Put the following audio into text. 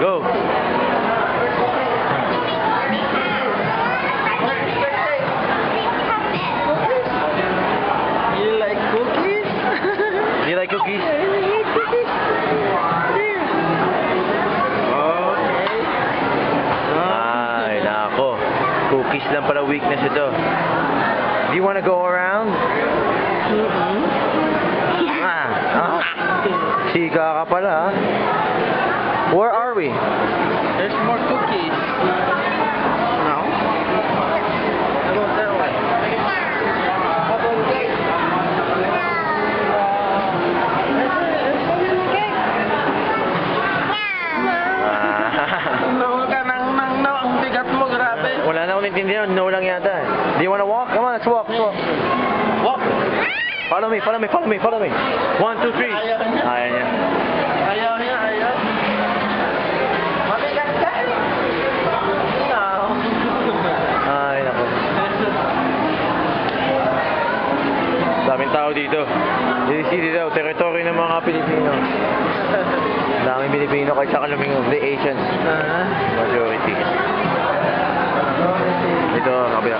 Go. You like cookies? Do you like cookies? Ay, nako. Cookies lang pala weakness ito. Do you want to go around? Chika ka pala, ha? Where are we? There's more cookies. No? How about that one? No ka nang no. Ang bigat mo, grabe. Wala na akong naintindihan. No lang yata. Do you want to walk? Come on, let's walk. Let's walk. Walk. Follow me, follow me, follow me, follow me. 1, 2, 3. Ayaw niya. Ayaw niya. Ayaw niya, ayaw. Mabigat ka. No. Ay, nako. Daming tao dito. Dito daw, teritoryo ng mga Pilipino. Daming Pilipino kahit saka lumingon. The Asians. Majority. Ito, kabila.